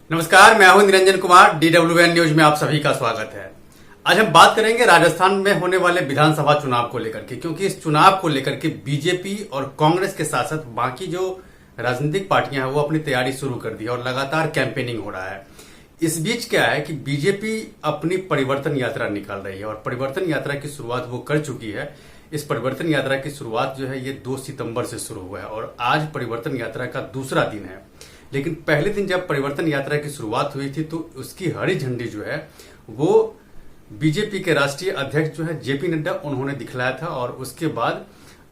नमस्कार, मैं हूं निरंजन कुमार। DWN न्यूज में आप सभी का स्वागत है। आज हम बात करेंगे राजस्थान में होने वाले विधानसभा चुनाव को लेकर के, क्योंकि इस चुनाव को लेकर के बीजेपी और कांग्रेस के साथ साथ बाकी जो राजनीतिक पार्टियां हैं वो अपनी तैयारी शुरू कर दी है और लगातार कैंपेनिंग हो रहा है। इस बीच क्या है कि बीजेपी अपनी परिवर्तन यात्रा निकाल रही है और परिवर्तन यात्रा की शुरुआत वो कर चुकी है। इस परिवर्तन यात्रा की शुरुआत जो है ये 2 सितंबर से शुरू हुआ है और आज परिवर्तन यात्रा का दूसरा दिन है। लेकिन पहले दिन जब परिवर्तन यात्रा की शुरुआत हुई थी तो उसकी हरी झंडी जो है वो बीजेपी के राष्ट्रीय अध्यक्ष जो है जेपी नड्डा उन्होंने दिखलाया था और उसके बाद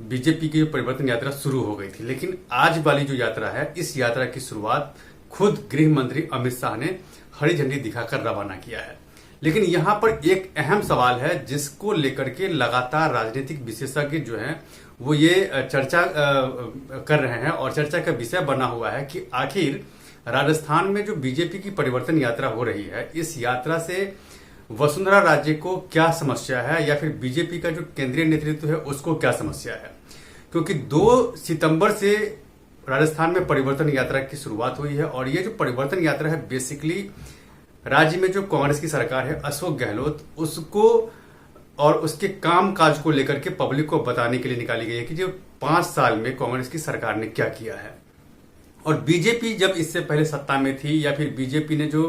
बीजेपी की परिवर्तन यात्रा शुरू हो गई थी। लेकिन आज वाली जो यात्रा है, इस यात्रा की शुरुआत खुद गृह मंत्री अमित शाह ने हरी झंडी दिखाकर रवाना किया है। लेकिन यहां पर एक अहम सवाल है जिसको लेकर के लगातार राजनीतिक विशेषज्ञ जो हैं वो ये चर्चा कर रहे हैं और चर्चा का विषय बना हुआ है कि आखिर राजस्थान में जो बीजेपी की परिवर्तन यात्रा हो रही है, इस यात्रा से वसुंधरा राजे को क्या समस्या है या फिर बीजेपी का जो केंद्रीय नेतृत्व है उसको क्या समस्या है। क्योंकि 2 सितंबर से राजस्थान में परिवर्तन यात्रा की शुरुआत हुई है और ये जो परिवर्तन यात्रा है बेसिकली राज्य में जो कांग्रेस की सरकार है अशोक गहलोत उसको और उसके काम काज को लेकर के पब्लिक को बताने के लिए निकाली गई है कि जो 5 साल में कांग्रेस की सरकार ने क्या किया है। और बीजेपी जब इससे पहले सत्ता में थी या फिर बीजेपी ने जो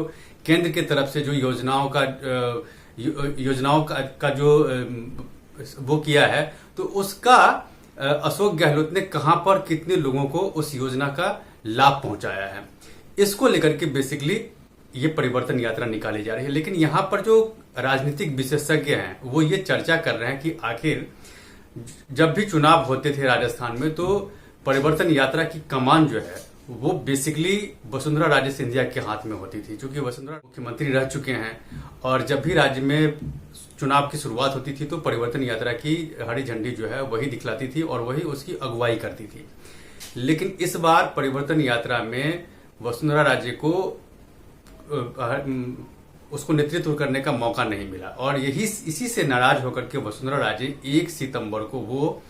केंद्र की तरफ से जो योजनाओं का जो वो किया है तो उसका अशोक गहलोत ने कहां पर कितने लोगों को उस योजना का लाभ पहुंचाया है, इसको लेकर के बेसिकली ये परिवर्तन यात्रा निकाली जा रही है। लेकिन यहां पर जो राजनीतिक विशेषज्ञ हैं वो ये चर्चा कर रहे हैं कि आखिर जब भी चुनाव होते थे राजस्थान में तो परिवर्तन यात्रा की कमान जो है वो बेसिकली वसुंधरा राजे सिंधिया के हाथ में होती थी, क्योंकि वसुंधरा मुख्यमंत्री रह चुके हैं और जब भी राज्य में चुनाव की शुरुआत होती थी तो परिवर्तन यात्रा की हरी झंडी जो है वही दिखलाती थी और वही उसकी अगुवाई करती थी। लेकिन इस बार परिवर्तन यात्रा में वसुंधरा राजे को उसको नेतृत्व करने का मौका नहीं मिला और इसी से नाराज होकर के वसुंधरा राजे 1 सितंबर को वो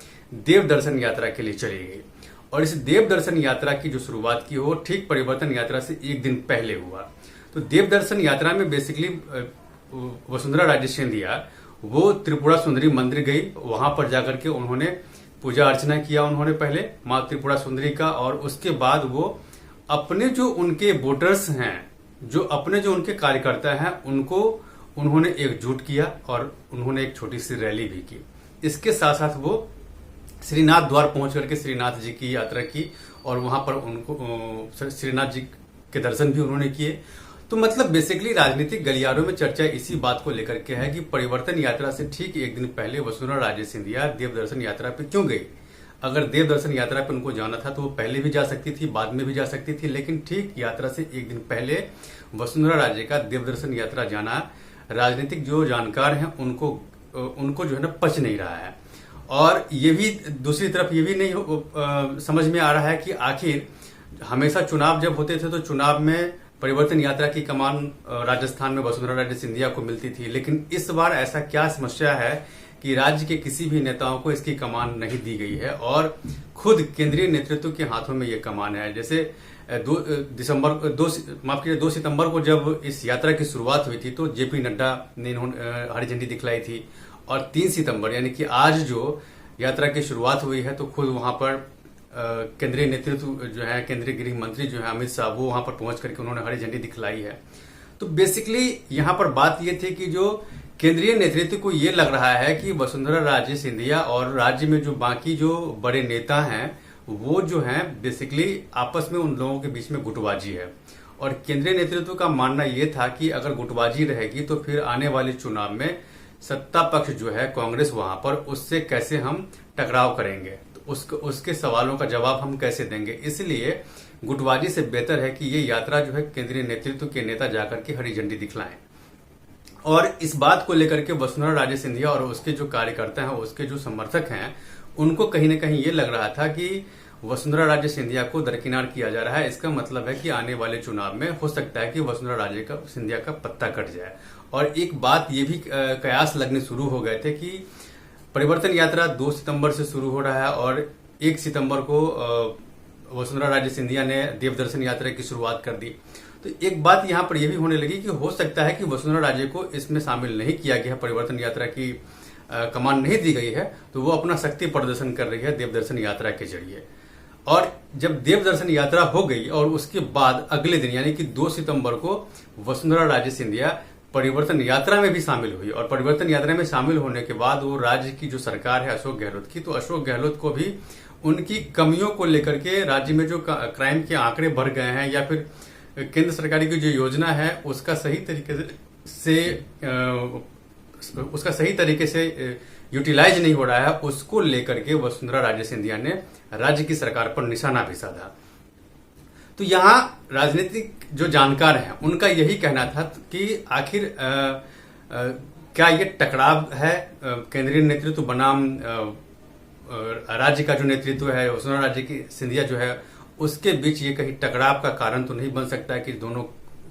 देव दर्शन यात्रा के लिए चली गई और इस देव दर्शन यात्रा की जो शुरुआत की वो ठीक परिवर्तन यात्रा से 1 दिन पहले हुआ। तो देव दर्शन यात्रा में बेसिकली वसुंधरा राजे सिंधिया वो त्रिपुरा सुंदरी मंदिर गई, वहां पर जाकर के उन्होंने पूजा अर्चना किया उन्होंने पहले मां त्रिपुरा सुंदरी का और उसके बाद वो अपने जो उनके वोटर्स हैं जो उनके कार्यकर्ता हैं उनको उन्होंने एकजुट किया और उन्होंने एक छोटी सी रैली भी की। इसके साथ साथ वो श्रीनाथ द्वार पहुंच करके श्रीनाथ जी की यात्रा की और वहां पर उनको श्रीनाथ जी के दर्शन भी उन्होंने किए। तो मतलब बेसिकली राजनीतिक गलियारों में चर्चा इसी बात को लेकर के है कि परिवर्तन यात्रा से ठीक 1 दिन पहले वसुंधरा राजे सिंधिया देव दर्शन यात्रा पे क्यों गई। अगर देव दर्शन यात्रा पे उनको जाना था तो वो पहले भी जा सकती थी, बाद में भी जा सकती थी, लेकिन ठीक यात्रा से 1 दिन पहले वसुंधरा राजे का देव दर्शन यात्रा जाना राजनीतिक जो जानकार हैं उनको जो है ना पच नहीं रहा है। और ये भी दूसरी तरफ ये भी नहीं समझ में आ रहा है कि आखिर हमेशा चुनाव जब होते थे तो चुनाव में परिवर्तन यात्रा की कमान राजस्थान में वसुंधरा राजे सिंधिया को मिलती थी, लेकिन इस बार ऐसा क्या समस्या है कि राज्य के किसी भी नेताओं को इसकी कमान नहीं दी गई है और खुद केंद्रीय नेतृत्व के हाथों में ये कमान है। जैसे 2 सितंबर को जब इस यात्रा की शुरुआत हुई थी तो जेपी नड्डा ने हरी झंडी दिखलाई थी और 3 सितंबर यानी कि आज जो यात्रा की शुरुआत हुई है तो खुद वहां पर केंद्रीय नेतृत्व जो है केंद्रीय गृह मंत्री जो है अमित शाह वो वहां पर पहुंच करके उन्होंने हरी झंडी दिखलाई है। तो बेसिकली यहां पर बात ये थी कि जो केंद्रीय नेतृत्व को ये लग रहा है कि वसुंधरा राजे सिंधिया और राज्य में जो बाकी जो बड़े नेता हैं वो जो हैं बेसिकली आपस में उन लोगों के बीच में गुटबाजी है और केंद्रीय नेतृत्व का मानना ये था कि अगर गुटबाजी रहेगी तो फिर आने वाले चुनाव में सत्ता पक्ष जो है कांग्रेस वहां पर उससे कैसे हम टकराव करेंगे, तो उसके सवालों का जवाब हम कैसे देंगे। इसलिए गुटबाजी से बेहतर है कि ये यात्रा जो है केंद्रीय नेतृत्व के नेता जाकर के हरी झंडी दिखलाएं। और इस बात को लेकर के वसुंधरा राजे सिंधिया और उसके जो कार्यकर्ता हैं उसके जो समर्थक हैं उनको कहीं ना कहीं ये लग रहा था कि वसुंधरा राजे सिंधिया को दरकिनार किया जा रहा है। इसका मतलब है कि आने वाले चुनाव में हो सकता है कि वसुंधरा राजे सिंधिया का पत्ता कट जाए। और एक बात ये भी कयास लगने शुरू हो गए थे कि परिवर्तन यात्रा 2 सितंबर से शुरू हो रहा है और 1 सितंबर को वसुंधरा राजे सिंधिया ने देव दर्शन यात्रा की शुरुआत कर दी। तो एक बात यहाँ पर यह भी होने लगी कि हो सकता है कि वसुंधरा राजे को इसमें शामिल नहीं किया गया, परिवर्तन यात्रा की कमान नहीं दी गई है, तो वो अपना शक्ति प्रदर्शन कर रही है देवदर्शन यात्रा के जरिए। और जब देवदर्शन यात्रा हो गई और उसके बाद अगले दिन यानी कि 2 सितंबर को वसुंधरा राजे सिंधिया परिवर्तन यात्रा में भी शामिल हुई, और परिवर्तन यात्रा में शामिल होने के बाद वो राज्य की जो सरकार है अशोक गहलोत की, तो अशोक गहलोत को भी उनकी कमियों को लेकर के, राज्य में जो क्राइम के आंकड़े बढ़ गए हैं या फिर केंद्र सरकार की जो योजना है उसका सही तरीके से यूटिलाइज नहीं हो रहा है, उसको लेकर के वसुंधरा राजे सिंधिया ने राज्य की सरकार पर निशाना भी साधा। तो यहाँ राजनीतिक जो जानकार हैं उनका यही कहना था कि आखिर क्या ये टकराव है केंद्रीय नेतृत्व बनाम राज्य का जो नेतृत्व है, वसुंधरा राजे की सिंधिया जो है उसके बीच ये कहीं टकराव का कारण तो नहीं बन सकता है कि दोनों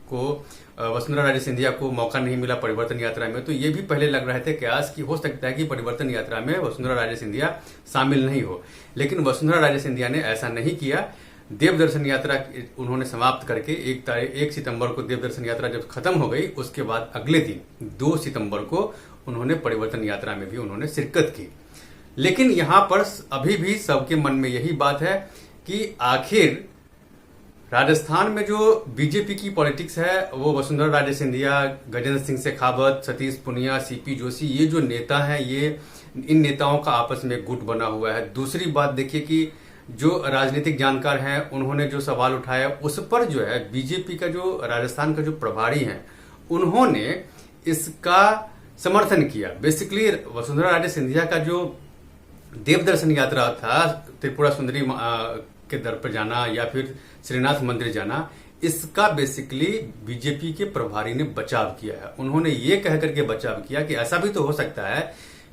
को, वसुंधरा राजे सिंधिया को मौका नहीं मिला परिवर्तन यात्रा में। तो ये भी पहले लग रहे थे कयास कि हो सकता है कि परिवर्तन यात्रा में वसुंधरा राजे सिंधिया शामिल नहीं हो, लेकिन वसुंधरा राजे सिंधिया ने ऐसा नहीं किया। देवदर्शन यात्रा उन्होंने समाप्त करके 1 सितंबर को देवदर्शन यात्रा जब खत्म हो गई, उसके बाद अगले दिन 2 सितंबर को उन्होंने परिवर्तन यात्रा में भी उन्होंने शिरकत की। लेकिन यहां पर अभी भी सबके मन में यही बात है कि आखिर राजस्थान में जो बीजेपी की पॉलिटिक्स है वो वसुंधरा राजे सिंधिया, गजेंद्र सिंह शेखावत, सतीश पुनिया, सीपी जोशी, ये जो नेता हैं, ये इन नेताओं का आपस में गुट बना हुआ है। दूसरी बात देखिए कि जो राजनीतिक जानकार हैं उन्होंने जो सवाल उठाया उस पर जो है बीजेपी का जो राजस्थान का जो प्रभारी हैं उन्होंने इसका समर्थन किया। बेसिकली वसुंधरा राजे सिंधिया का जो देवदर्शन यात्रा था, त्रिपुरा सुंदरी के दर पर जाना या फिर श्रीनाथ मंदिर जाना, इसका बेसिकली बीजेपी के प्रभारी ने बचाव किया है। उन्होंने ये कह करके बचाव किया कि ऐसा भी तो हो सकता है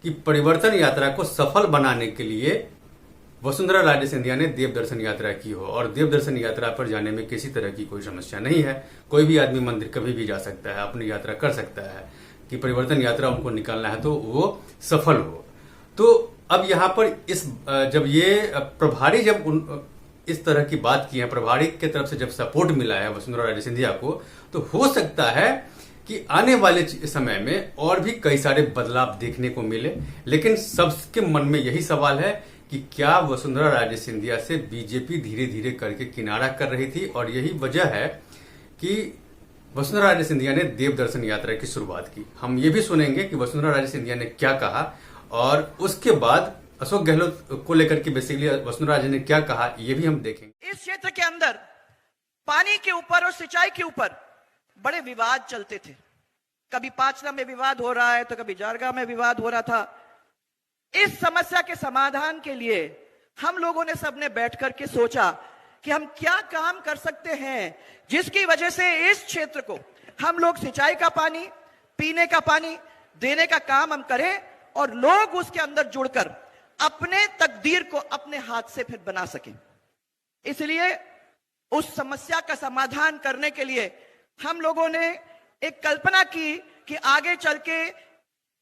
कि परिवर्तन यात्रा को सफल बनाने के लिए वसुंधरा राजे सिंधिया ने देवदर्शन यात्रा की हो, और देवदर्शन यात्रा पर जाने में किसी तरह की कोई समस्या नहीं है। कोई भी आदमी मंदिर कभी भी जा सकता है, अपनी यात्रा कर सकता है, कि परिवर्तन यात्रा उनको निकालना है तो वो सफल हो। तो अब यहाँ पर जब ये प्रभारी इस तरह की बात की है, प्रभारी की तरफ से जब सपोर्ट मिला है वसुंधरा राजे सिंधिया को, तो हो सकता है कि आने वाले समय में और भी कई सारे बदलाव देखने को मिले। लेकिन सबके मन में यही सवाल है कि क्या वसुंधरा राजे सिंधिया से बीजेपी धीरे धीरे करके किनारा कर रही थी, और यही वजह है कि वसुंधरा राजे सिंधिया ने देवदर्शन यात्रा की शुरुआत की। हम ये भी सुनेंगे कि वसुंधरा राजे सिंधिया ने क्या कहा, और उसके बाद अशोक गहलोत को लेकर के बेसिकली वसुंधरा राजे ने क्या कहा, ये भी हम देखेंगे। इस क्षेत्र के अंदर पानी के ऊपर और सिंचाई के ऊपर बड़े विवाद चलते थे। कभी पाचना में विवाद हो रहा है तो कभी जारगा में विवाद हो रहा था। इस समस्या के समाधान के लिए हम लोगों ने सबने बैठ करके सोचा कि हम क्या काम कर सकते हैं जिसकी वजह से इस क्षेत्र को हम लोग सिंचाई का पानी, पीने का पानी देने का काम हम करें, और लोग उसके अंदर जुड़कर अपने तकदीर को अपने हाथ से फिर बना सकें। इसलिए उस समस्या का समाधान करने के लिए हम लोगों ने एक कल्पना की कि आगे चल के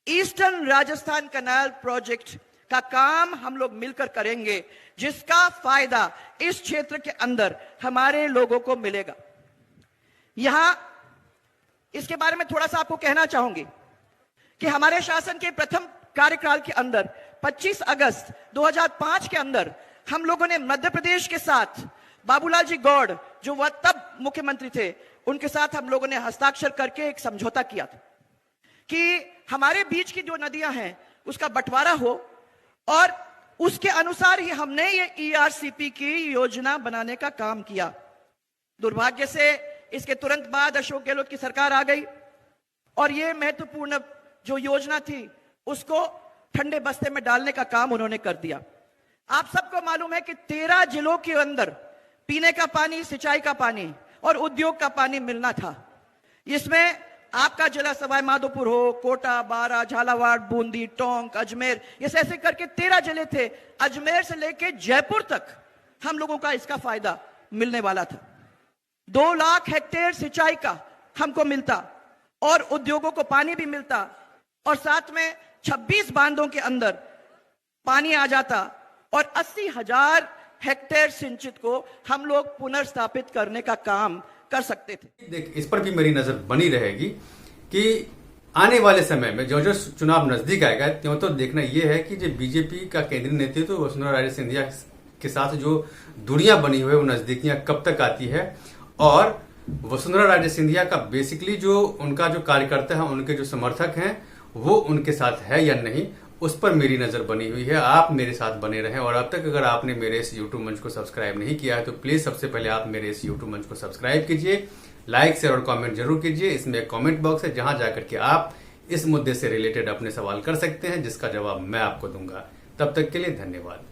ईस्टर्न राजस्थान कैनाल प्रोजेक्ट का काम हम लोग मिलकर करेंगे, जिसका फायदा इस क्षेत्र के अंदर हमारे लोगों को मिलेगा। यहां इसके बारे में थोड़ा सा आपको कहना चाहूंगी कि हमारे शासन के प्रथम कार्यकाल के अंदर 25 अगस्त 2005 के अंदर हम लोगों ने मध्य प्रदेश के साथ बाबूलाल जी गौड़, जो वह तब मुख्यमंत्री थे, उनके साथ हम लोगों ने हस्ताक्षर करके एक समझौता किया था कि हमारे बीच की जो नदियां हैं उसका बंटवारा हो, और उसके अनुसार ही हमने ये ईआरसीपी की योजना बनाने का काम किया। दुर्भाग्य से इसके तुरंत बाद अशोक गहलोत की सरकार आ गई और ये महत्वपूर्ण जो योजना थी उसको ठंडे बस्ते में डालने का काम उन्होंने कर दिया। आप सबको मालूम है कि 13 जिलों के अंदर पीने का पानी, सिंचाई का पानी और उद्योग का पानी मिलना था। इसमें आपका जिला सवाई माधोपुर हो, कोटा, बारा, झालावाड़, बूंदी, टोंक, अजमेर, ये ऐसे करके 13 जिले थे। अजमेर से लेके जयपुर तक हम लोगों का इसका फायदा मिलने वाला था। 2 लाख हेक्टेयर सिंचाई का हमको मिलता और उद्योगों को पानी भी मिलता, और साथ में 26 बांधों के अंदर पानी आ जाता, और 80,000 हेक्टेयर सिंचित को हम लोग पुनर्स्थापित करने का काम कर सकते थे। देख, इस पर भी मेरी नजर बनी रहेगी कि आने वाले समय में जो जो चुनाव नजदीक आएगा त्यों तो देखना यह है कि जो बीजेपी का केंद्रीय नेतृत्व तो वसुंधरा राजे सिंधिया के साथ जो दूरियां बनी हुई है वो नजदीकियां कब तक आती है, और वसुंधरा राजे सिंधिया का बेसिकली जो उनका जो कार्यकर्ता है, उनके जो समर्थक हैं, वो उनके साथ है या नहीं, उस पर मेरी नजर बनी हुई है। आप मेरे साथ बने रहें, और अब तक अगर आपने मेरे इस यूट्यूब मंच को सब्सक्राइब नहीं किया है तो प्लीज सबसे पहले आप मेरे इस यूट्यूब मंच को सब्सक्राइब कीजिए, लाइक शेयर और कमेंट जरूर कीजिए। इसमें एक कमेंट बॉक्स है जहां जाकर के आप इस मुद्दे से रिलेटेड अपने सवाल कर सकते हैं, जिसका जवाब मैं आपको दूंगा। तब तक के लिए धन्यवाद।